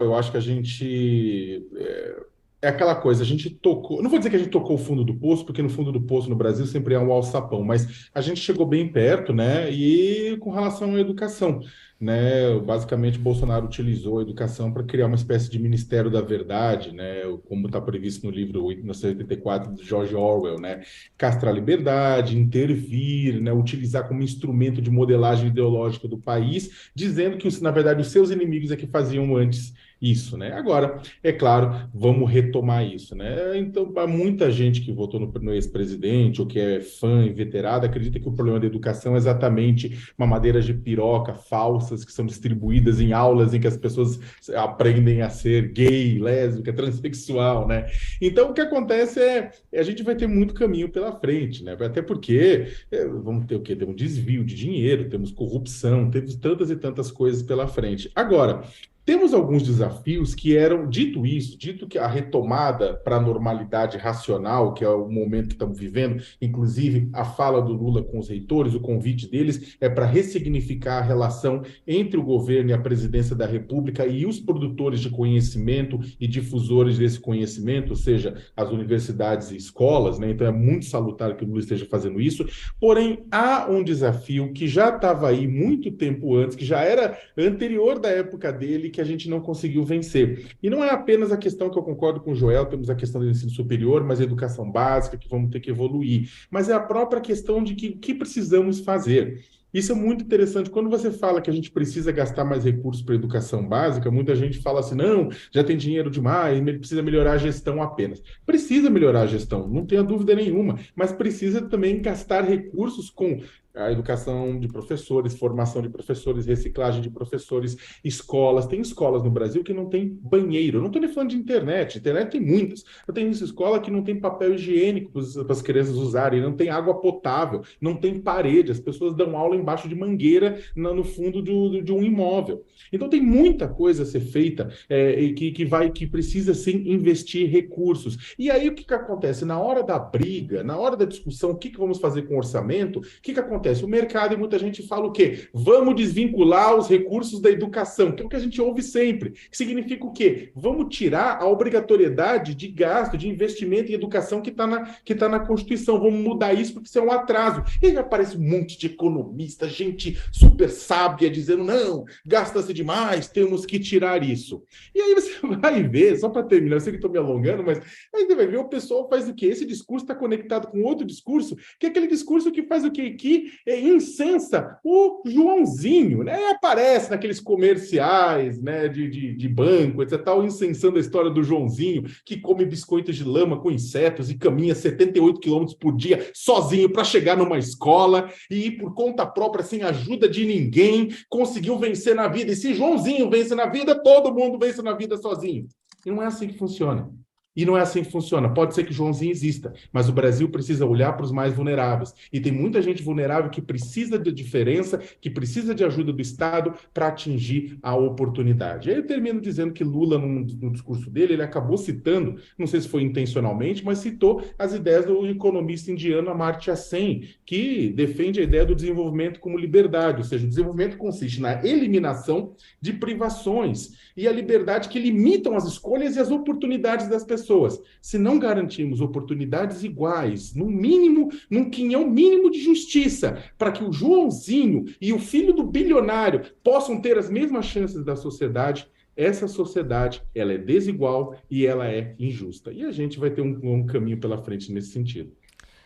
eu acho que a gente é aquela coisa, a gente tocou, não vou dizer que a gente tocou o fundo do poço, porque no fundo do poço no Brasil sempre é um alçapão, mas a gente chegou bem perto, né? E com relação à educação, né? Basicamente, Bolsonaro utilizou a educação para criar uma espécie de Ministério da Verdade, né? Como está previsto no livro 1984 de George Orwell, né? Castrar a liberdade, intervir, né? Utilizar como instrumento de modelagem ideológica do país, dizendo que, na verdade, os seus inimigos é que faziam antes isso, né? Agora, é claro, vamos retomar isso, né? Então, para muita gente que votou no ex-presidente ou que é fã inveterada, acredita que o problema da educação é exatamente mamadeiras de piroca falsas que são distribuídas em aulas em que as pessoas aprendem a ser gay, lésbica, transexual, né? Então, o que acontece a gente vai ter muito caminho pela frente, né? Até porque vamos ter o quê? Temos desvio de dinheiro, temos corrupção, temos tantas e tantas coisas pela frente. Agora, temos alguns desafios que eram, dito isso, dito que a retomada para a normalidade racional, que é o momento que estamos vivendo, inclusive a fala do Lula com os reitores, o convite deles é para ressignificar a relação entre o governo e a presidência da República e os produtores de conhecimento e difusores desse conhecimento, ou seja, as universidades e escolas, né? Então é muito salutar que o Lula esteja fazendo isso. Porém, há um desafio que já estava aí muito tempo antes, que já era anterior da época dele, que a gente não conseguiu vencer. E não é apenas a questão que eu concordo com o Joel, temos a questão do ensino superior, mas a educação básica, que vamos ter que evoluir. Mas é a própria questão de que o que precisamos fazer. Isso é muito interessante. Quando você fala que a gente precisa gastar mais recursos para a educação básica, muita gente fala assim: não, já tem dinheiro demais, precisa melhorar a gestão apenas. Precisa melhorar a gestão, não tenha dúvida nenhuma, mas precisa também gastar recursos com a educação de professores, formação de professores, reciclagem de professores, escolas. Tem escolas no Brasil que não tem banheiro. Eu não estou nem falando de internet. Internet tem muitas. Eu tenho escola que não tem papel higiênico para as crianças usarem, não tem água potável, não tem parede. As pessoas dão aula embaixo de mangueira no fundo de um imóvel. Então tem muita coisa a ser feita que precisa sim investir recursos. E aí o que acontece? Na hora da briga, na hora da discussão, o que vamos fazer com o orçamento, o que acontece? O mercado e muita gente fala o quê? Vamos desvincular os recursos da educação, que é o que a gente ouve sempre. Que significa o quê? Vamos tirar a obrigatoriedade de gasto, de investimento em educação que tá na Constituição. Vamos mudar isso porque isso é um atraso. E aí aparece um monte de economista, gente super sábia, dizendo, não, gasta-se demais, temos que tirar isso. E aí você vai ver, só para terminar, eu sei que estou me alongando, mas aí você vai ver o pessoal faz o quê? Esse discurso está conectado com outro discurso, que é aquele discurso que faz o quê? Que incensa o Joãozinho, né? Aparece naqueles comerciais, né, de banco, etc, tal, incensando a história do Joãozinho, que come biscoitos de lama com insetos e caminha 78 quilômetros por dia sozinho para chegar numa escola e por conta própria, sem ajuda de ninguém, conseguiu vencer na vida. E se Joãozinho vence na vida, todo mundo vence na vida sozinho. E não é assim que funciona. E não é assim que funciona. Pode ser que Joãozinho exista, mas o Brasil precisa olhar para os mais vulneráveis. E tem muita gente vulnerável que precisa de diferença, que precisa de ajuda do Estado para atingir a oportunidade. E aí eu termino dizendo que Lula, no discurso dele, ele acabou citando, não sei se foi intencionalmente, mas citou as ideias do economista indiano Amartya Sen, que defende a ideia do desenvolvimento como liberdade, ou seja, o desenvolvimento consiste na eliminação de privações e a liberdade que limitam as escolhas e as oportunidades das pessoas. Se não garantirmos oportunidades iguais, no mínimo, num quinhão mínimo de justiça, para que o Joãozinho e o filho do bilionário possam ter as mesmas chances da sociedade, essa sociedade ela é desigual e ela é injusta. E a gente vai ter um caminho pela frente nesse sentido.